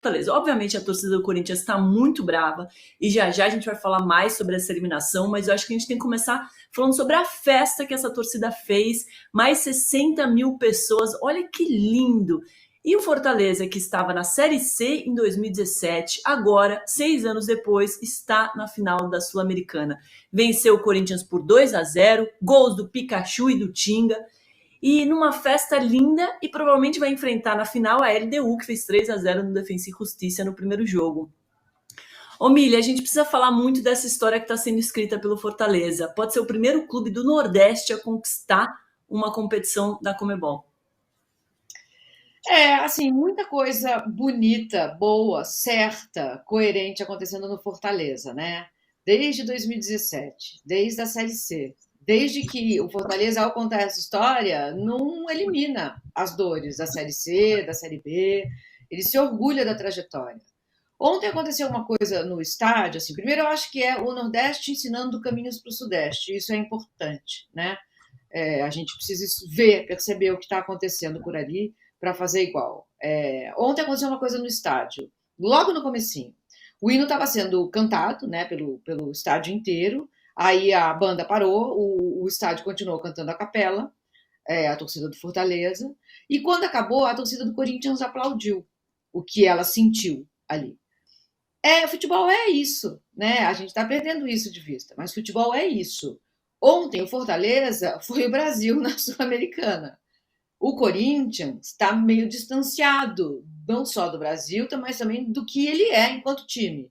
Fortaleza. Obviamente a torcida do Corinthians está muito brava e já já a gente vai falar mais sobre essa eliminação, mas eu acho que a gente tem que começar falando sobre a festa que essa torcida fez, mais 60 mil pessoas, olha que lindo! E o Fortaleza, que estava na Série C em 2017, agora, 6 anos depois, está na final da Sul-Americana. Venceu o Corinthians por 2-0, gols do Pikachu e do Tinga, e numa festa linda, e provavelmente vai enfrentar na final a LDU, que fez 3-0 no Defensa e Justiça no primeiro jogo. Ô Milha, a gente precisa falar muito dessa história que está sendo escrita pelo Fortaleza. Pode ser o primeiro clube do Nordeste a conquistar uma competição da Conmebol. Assim, muita coisa bonita, boa, certa, coerente acontecendo no Fortaleza, né? Desde 2017, desde a Série C, desde que o Fortaleza, ao contar essa história, não elimina as dores da Série C, da Série B, ele se orgulha da trajetória. Ontem aconteceu uma coisa no estádio, assim, primeiro eu acho que é o Nordeste ensinando caminhos para o Sudeste, isso é importante, né? A gente precisa ver, perceber o que está acontecendo por ali para fazer igual. Ontem aconteceu uma coisa no estádio, logo no comecinho. O hino estava sendo cantado, né, pelo estádio inteiro, aí a banda parou, o estádio continuou cantando a capela, a torcida do Fortaleza, e quando acabou, a torcida do Corinthians aplaudiu o que ela sentiu ali. Futebol é isso, né? A gente está perdendo isso de vista, mas futebol é isso. Ontem o Fortaleza foi o Brasil na Sul-Americana. O Corinthians está meio distanciado, não só do Brasil, mas também do que ele é enquanto time.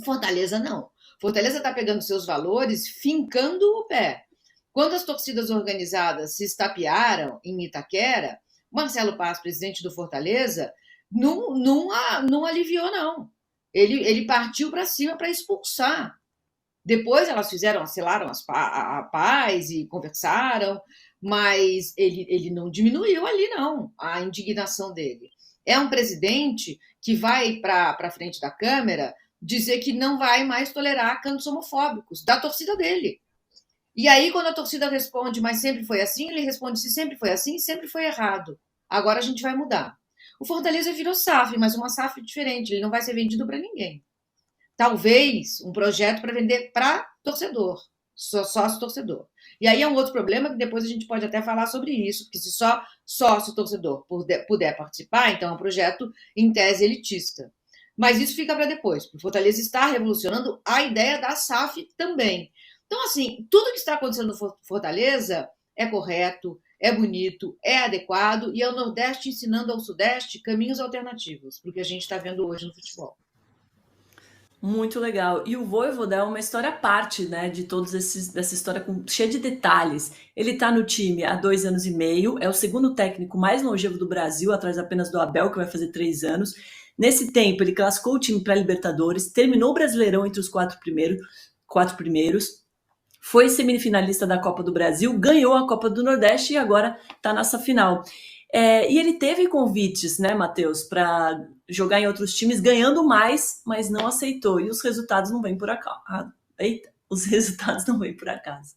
Fortaleza não. Fortaleza está pegando seus valores, fincando o pé. Quando as torcidas organizadas se estapearam em Itaquera, Marcelo Paz, presidente do Fortaleza, não aliviou, não. Ele partiu para cima para expulsar. Depois elas selaram a paz e conversaram, mas ele não diminuiu ali, não, a indignação dele. É um presidente que vai para a frente da câmera dizer que não vai mais tolerar cantos homofóbicos da torcida dele. E aí, quando a torcida responde, mas sempre foi assim, ele responde, se sempre foi assim, sempre foi errado. Agora a gente vai mudar. O Fortaleza virou SAF, mas uma SAF diferente, ele não vai ser vendido para ninguém. Talvez um projeto para vender para torcedor, sócio-torcedor. E aí é um outro problema que depois a gente pode até falar sobre isso, porque se só sócio-torcedor puder participar, então é um projeto em tese elitista. Mas isso fica para depois, porque o Fortaleza está revolucionando a ideia da SAF também. Então, assim, tudo que está acontecendo no Fortaleza é correto, é bonito, é adequado, e é o Nordeste ensinando ao Sudeste caminhos alternativos, porque a gente está vendo hoje no futebol. Muito legal. E o Vojvoda é uma história à parte, né, de dessa história cheia de detalhes. Ele está no time há 2 anos e meio, é o segundo técnico mais longevo do Brasil, atrás apenas do Abel, que vai fazer 3 anos. Nesse tempo, ele classificou o time para a Libertadores, terminou o Brasileirão entre os quatro primeiros, foi semifinalista da Copa do Brasil, ganhou a Copa do Nordeste e agora está nessa final. E ele teve convites, né, Matheus, para jogar em outros times, ganhando mais, mas não aceitou. E os resultados não vêm por acaso. Eita, os resultados não vêm por acaso.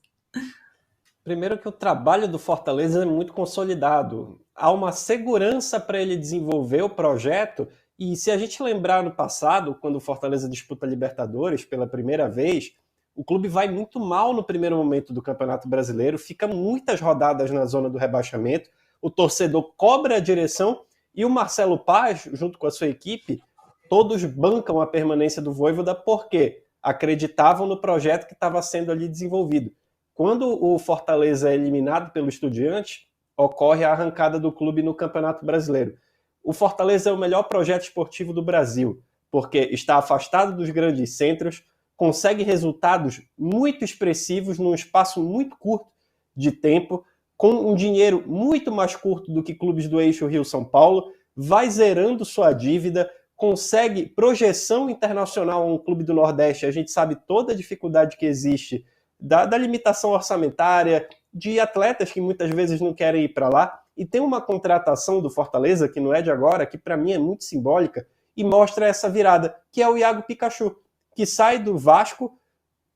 Primeiro que o trabalho do Fortaleza é muito consolidado. Há uma segurança para ele desenvolver o projeto. E se a gente lembrar no passado, quando o Fortaleza disputa a Libertadores pela primeira vez, o clube vai muito mal no primeiro momento do Campeonato Brasileiro, fica muitas rodadas na zona do rebaixamento, o torcedor cobra a direção e o Marcelo Paz, junto com a sua equipe, todos bancam a permanência do Vojvoda porque acreditavam no projeto que estava sendo ali desenvolvido. Quando o Fortaleza é eliminado pelo Estudiantes, ocorre a arrancada do clube no Campeonato Brasileiro. O Fortaleza é o melhor projeto esportivo do Brasil, porque está afastado dos grandes centros, consegue resultados muito expressivos num espaço muito curto de tempo, com um dinheiro muito mais curto do que clubes do eixo Rio-São Paulo, vai zerando sua dívida, consegue projeção internacional a um clube do Nordeste. A gente sabe toda a dificuldade que existe da limitação orçamentária, de atletas que muitas vezes não querem ir para lá, e tem uma contratação do Fortaleza, que não é de agora, que para mim é muito simbólica, e mostra essa virada, que é o Iago Pikachu, que sai do Vasco,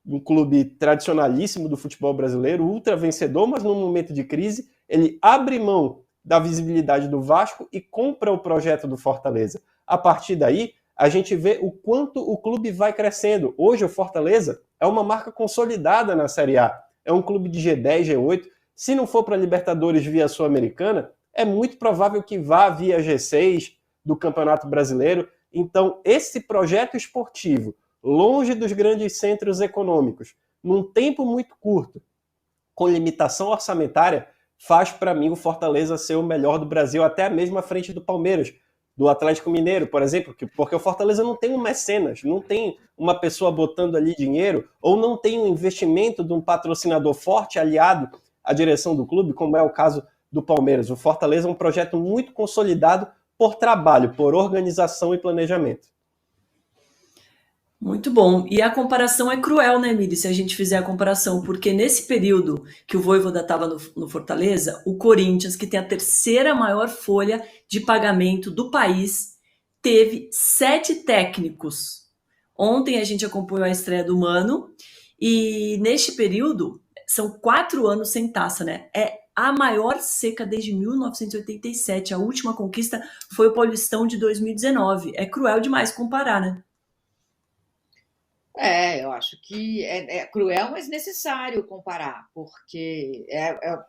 um clube tradicionalíssimo do futebol brasileiro, ultra vencedor, mas num momento de crise, ele abre mão da visibilidade do Vasco e compra o projeto do Fortaleza. A partir daí, a gente vê o quanto o clube vai crescendo. Hoje, o Fortaleza é uma marca consolidada na Série A. É um clube de G10, G8. Se não for para a Libertadores via Sul-Americana, é muito provável que vá via G6 do Campeonato Brasileiro. Então, esse projeto esportivo, longe dos grandes centros econômicos, num tempo muito curto, com limitação orçamentária, faz para mim o Fortaleza ser o melhor do Brasil, até mesmo à frente do Palmeiras, do Atlético Mineiro, por exemplo, porque o Fortaleza não tem um mecenas, não tem uma pessoa botando ali dinheiro, ou não tem um investimento de um patrocinador forte aliado à direção do clube, como é o caso do Palmeiras. O Fortaleza é um projeto muito consolidado por trabalho, por organização e planejamento. Muito bom. E a comparação é cruel, né, Miri, se a gente fizer a comparação, porque nesse período que o Vojvoda estava no Fortaleza, o Corinthians, que tem a terceira maior folha de pagamento do país, teve 7 técnicos. Ontem a gente acompanhou a estreia do Mano, e neste período, são 4 anos sem taça, né? É a maior seca desde 1987. A última conquista foi o Paulistão de 2019. É cruel demais comparar, né? Eu acho que é cruel, mas necessário comparar, porque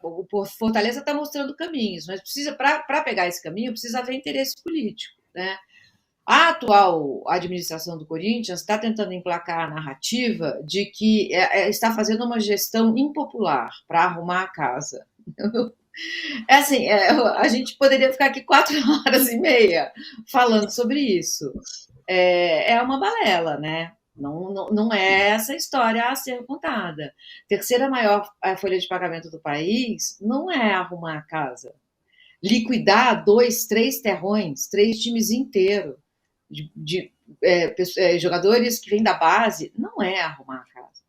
o Fortaleza está mostrando caminhos, mas precisa, para pegar esse caminho, precisa haver interesse político, né? A atual administração do Corinthians está tentando emplacar a narrativa de que está fazendo uma gestão impopular para arrumar a casa. É assim, a gente poderia ficar aqui 4 horas e meia falando sobre isso. É uma balela, né? Não é essa história a ser contada. Terceira maior folha de pagamento do país não é arrumar a casa. Liquidar 2, 3 terrões, 3 times inteiros de jogadores que vêm da base, não é arrumar a casa.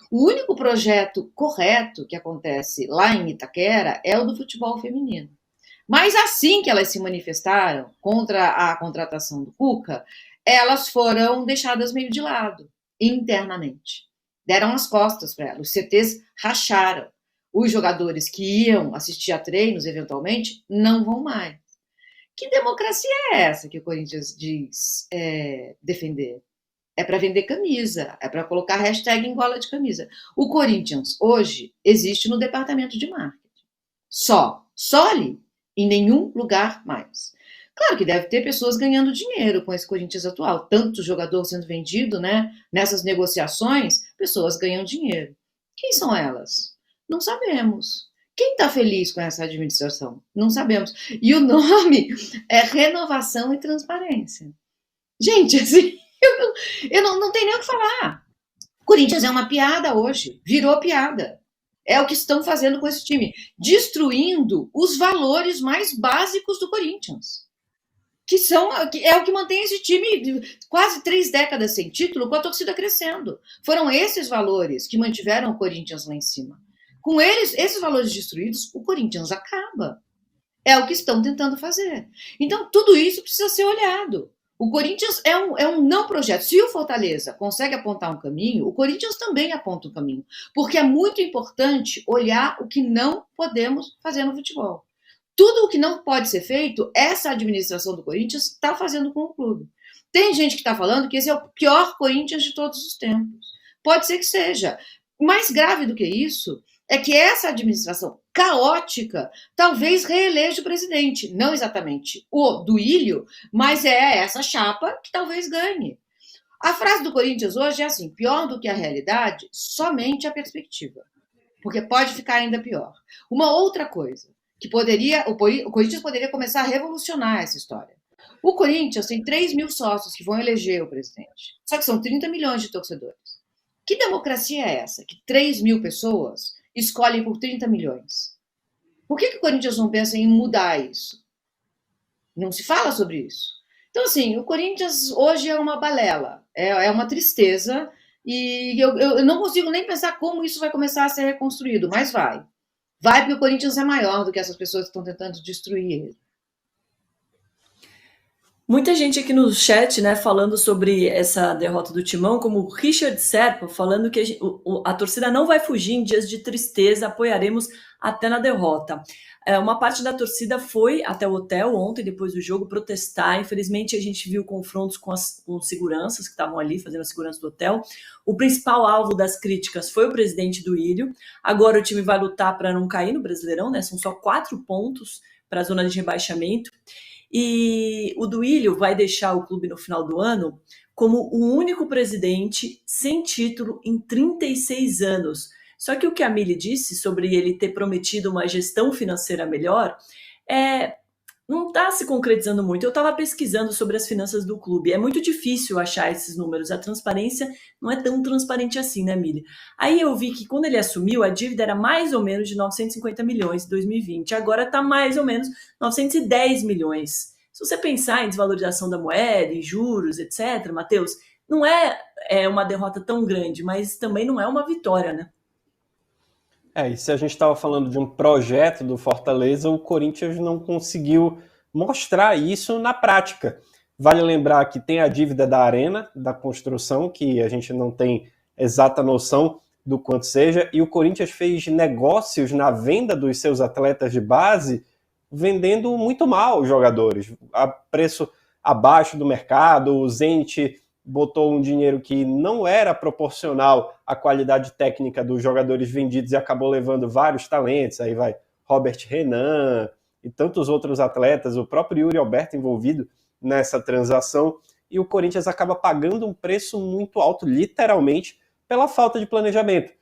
O único projeto correto que acontece lá em Itaquera é o do futebol feminino. Mas assim que elas se manifestaram contra a contratação do Cuca, elas foram deixadas meio de lado, internamente. Deram as costas para elas. Os CTs racharam. Os jogadores que iam assistir a treinos, eventualmente, não vão mais. Que democracia é essa que o Corinthians diz defender? É para vender camisa, é para colocar hashtag em gola de camisa. O Corinthians, hoje, existe no departamento de marketing. Só ali. Em nenhum lugar mais. Claro que deve ter pessoas ganhando dinheiro com esse Corinthians atual. Tanto jogador sendo vendido, né? Nessas negociações, pessoas ganham dinheiro. Quem são elas? Não sabemos. Quem está feliz com essa administração? Não sabemos. E o nome é Renovação e Transparência. Gente, assim, eu não tenho nem o que falar. O Corinthians é uma piada hoje. Virou piada. É o que estão fazendo com esse time, destruindo os valores mais básicos do Corinthians, é o que mantém esse time quase 3 décadas sem título, com a torcida crescendo. Foram esses valores que mantiveram o Corinthians lá em cima. Com esses valores destruídos, o Corinthians acaba. É o que estão tentando fazer. Então, tudo isso precisa ser olhado. O Corinthians é um não projeto. Se o Fortaleza consegue apontar um caminho, o Corinthians também aponta um caminho. Porque é muito importante olhar o que não podemos fazer no futebol. Tudo o que não pode ser feito, essa administração do Corinthians está fazendo com o clube. Tem gente que está falando que esse é o pior Corinthians de todos os tempos. Pode ser que seja. Mais grave do que isso é que essa administração caótica talvez reeleja o presidente. Não exatamente o Duílio, mas é essa chapa que talvez ganhe. A frase do Corinthians hoje é assim: pior do que a realidade, somente a perspectiva. Porque pode ficar ainda pior. Uma outra coisa, que o Corinthians poderia começar a revolucionar essa história. O Corinthians tem 3 mil sócios que vão eleger o presidente. Só que são 30 milhões de torcedores. Que democracia é essa? Que 3 mil pessoas escolhem por 30 milhões. Por que o Corinthians não pensa em mudar isso? Não se fala sobre isso. Então, assim, o Corinthians hoje é uma balela, é uma tristeza, e eu não consigo nem pensar como isso vai começar a ser reconstruído, mas vai. Vai porque o Corinthians é maior do que essas pessoas que estão tentando destruir ele. Muita gente aqui no chat, né, falando sobre essa derrota do Timão, como o Richard Serpa, falando que a torcida não vai fugir em dias de tristeza, apoiaremos até na derrota. Uma parte da torcida foi até o hotel ontem, depois do jogo, protestar. Infelizmente, a gente viu confrontos com seguranças que estavam ali fazendo a segurança do hotel. O principal alvo das críticas foi o presidente do Ilho. Agora o time vai lutar para não cair no Brasileirão, né? São só 4 pontos para a zona de rebaixamento. E o Duílio vai deixar o clube no final do ano como o único presidente sem título em 36 anos. Só que o que a Mili disse sobre ele ter prometido uma gestão financeira melhor não está se concretizando muito. Eu estava pesquisando sobre as finanças do clube. É muito difícil achar esses números. A transparência não é tão transparente assim, né, Mili? Aí eu vi que quando ele assumiu, a dívida era mais ou menos de 950 milhões em 2020. Agora está mais ou menos 910 milhões. Se você pensar em desvalorização da moeda, em juros, etc., Matheus, não é uma derrota tão grande, mas também não é uma vitória, né? E se a gente estava falando de um projeto do Fortaleza, o Corinthians não conseguiu mostrar isso na prática. Vale lembrar que tem a dívida da Arena, da construção, que a gente não tem exata noção do quanto seja, e o Corinthians fez negócios na venda dos seus atletas de base, vendendo muito mal os jogadores, a preço abaixo do mercado. O Zenit botou um dinheiro que não era proporcional à qualidade técnica dos jogadores vendidos e acabou levando vários talentos. Aí vai Robert Renan e tantos outros atletas, o próprio Yuri Alberto envolvido nessa transação, e o Corinthians acaba pagando um preço muito alto, literalmente, pela falta de planejamento.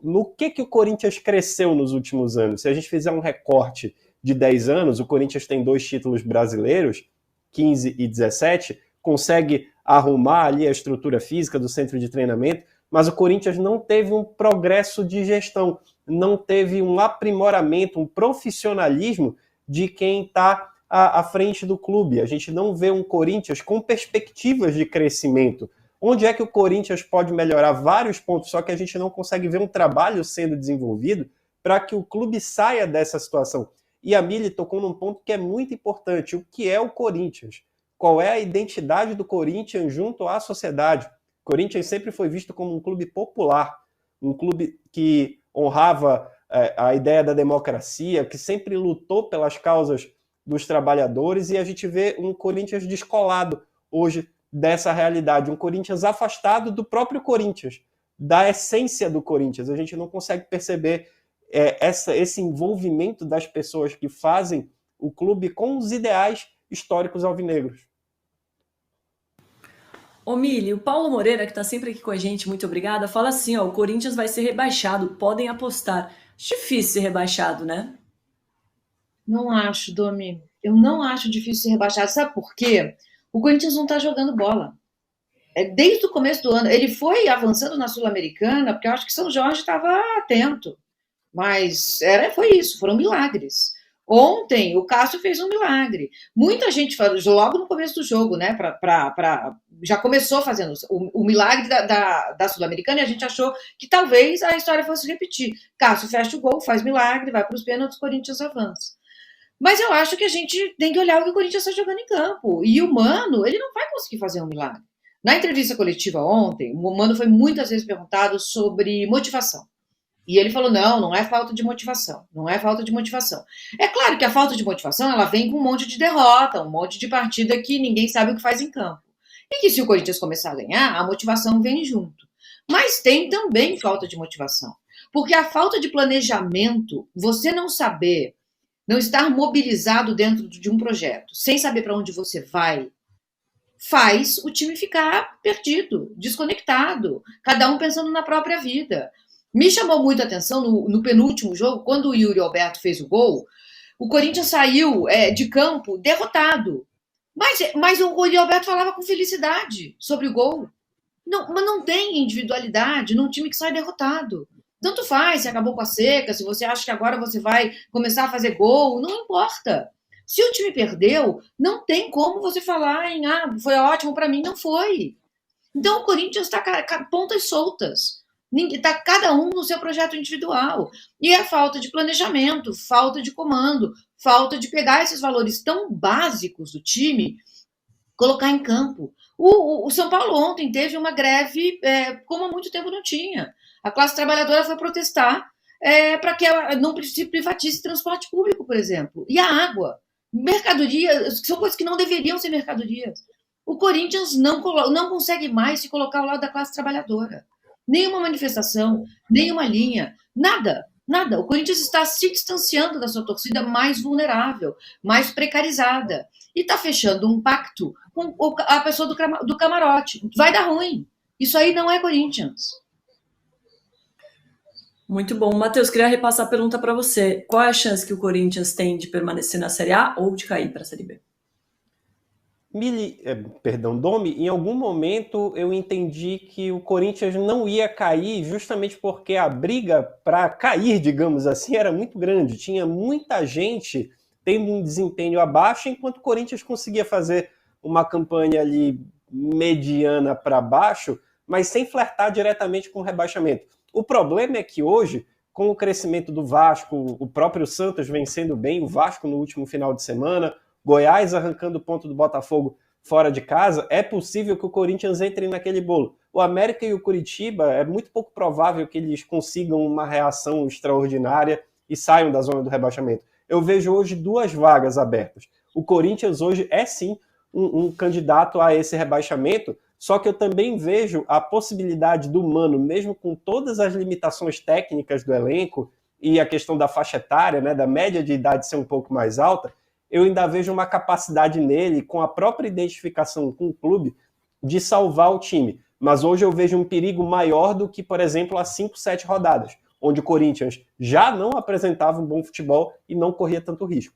No que o Corinthians cresceu nos últimos anos? Se a gente fizer um recorte de 10 anos, o Corinthians tem 2 títulos brasileiros, 15 e 17, consegue arrumar ali a estrutura física do centro de treinamento, mas o Corinthians não teve um progresso de gestão, não teve um aprimoramento, um profissionalismo de quem está à frente do clube. A gente não vê um Corinthians com perspectivas de crescimento. Onde é que o Corinthians pode melhorar vários pontos, só que a gente não consegue ver um trabalho sendo desenvolvido para que o clube saia dessa situação. E a Mili tocou num ponto que é muito importante: o que é o Corinthians? Qual é a identidade do Corinthians junto à sociedade? O Corinthians sempre foi visto como um clube popular, um clube que honrava a ideia da democracia, que sempre lutou pelas causas dos trabalhadores, e a gente vê um Corinthians descolado hoje dessa realidade, um Corinthians afastado do próprio Corinthians, da essência do Corinthians. A gente não consegue perceber esse envolvimento das pessoas que fazem o clube com os ideais históricos alvinegros. Ô Mili, o Paulo Moreira, que está sempre aqui com a gente, muito obrigada, fala assim, o Corinthians vai ser rebaixado, podem apostar. Difícil ser rebaixado, né? Não acho, Domi. Eu não acho difícil ser rebaixado. Sabe por quê? O Corinthians não está jogando bola. Desde o começo do ano. Ele foi avançando na Sul-Americana, porque eu acho que São Jorge estava atento. Mas foi isso, foram milagres. Ontem, o Cássio fez um milagre. Muita gente falou, logo no começo do jogo, né? Já começou fazendo o milagre da Sul-Americana, e a gente achou que talvez a história fosse repetir. Cássio fecha o gol, faz milagre, vai para os pênaltis, o Corinthians avança. Mas eu acho que a gente tem que olhar o que o Corinthians está jogando em campo. E o Mano, ele não vai conseguir fazer um milagre. Na entrevista coletiva ontem, o Mano foi muitas vezes perguntado sobre motivação. E ele falou, não é falta de motivação, não é falta de motivação. É claro que a falta de motivação, ela vem com um monte de derrota, um monte de partida que ninguém sabe o que faz em campo. E que se o Corinthians começar a ganhar, a motivação vem junto. Mas tem também falta de motivação. Porque a falta de planejamento, você não saber, não estar mobilizado dentro de um projeto, sem saber para onde você vai, faz o time ficar perdido, desconectado, cada um pensando na própria vida. Me chamou muito a atenção no penúltimo jogo, quando o Yuri Alberto fez o gol, o Corinthians saiu de campo derrotado. Mas o Yuri Alberto falava com felicidade sobre o gol. Mas não tem individualidade num time que sai derrotado. Tanto faz se acabou com a seca, se você acha que agora você vai começar a fazer gol, não importa. Se o time perdeu, não tem como você falar em foi ótimo para mim, não foi. Então o Corinthians está pontas soltas. Está cada um no seu projeto individual. E é falta de planejamento, falta de comando, falta de pegar esses valores tão básicos do time colocar em campo. O São Paulo ontem teve uma greve como há muito tempo não tinha. A classe trabalhadora foi protestar para que não se privatize transporte público, por exemplo. E a água. Mercadorias, são coisas que não deveriam ser mercadorias. O Corinthians não consegue mais se colocar ao lado da classe trabalhadora. Nenhuma manifestação, nenhuma linha, nada. Nada. O Corinthians está se distanciando da sua torcida mais vulnerável, mais precarizada. E está fechando um pacto com a pessoa do camarote. Vai dar ruim. Isso aí não é Corinthians. Muito bom. Matheus, queria repassar a pergunta para você. Qual é a chance que o Corinthians tem de permanecer na Série A ou de cair para a Série B? Domi, em algum momento eu entendi que o Corinthians não ia cair justamente porque a briga para cair, digamos assim, era muito grande. Tinha muita gente tendo um desempenho abaixo, enquanto o Corinthians conseguia fazer uma campanha ali mediana para baixo, mas sem flertar diretamente com o rebaixamento. O problema é que hoje, com o crescimento do Vasco, o próprio Santos vencendo bem, o Vasco no último final de semana, Goiás arrancando ponto do Botafogo fora de casa, é possível que o Corinthians entre naquele bolo. O América e o Curitiba, é muito pouco provável que eles consigam uma reação extraordinária e saiam da zona do rebaixamento. Eu vejo hoje 2 vagas abertas. O Corinthians hoje é sim um candidato a esse rebaixamento, só que eu também vejo a possibilidade do Mano, mesmo com todas as limitações técnicas do elenco e a questão da faixa etária, né, da média de idade ser um pouco mais alta, eu ainda vejo uma capacidade nele, com a própria identificação com o clube, de salvar o time. Mas hoje eu vejo um perigo maior do que, por exemplo, há 5, 7 rodadas, onde o Corinthians já não apresentava um bom futebol e não corria tanto risco.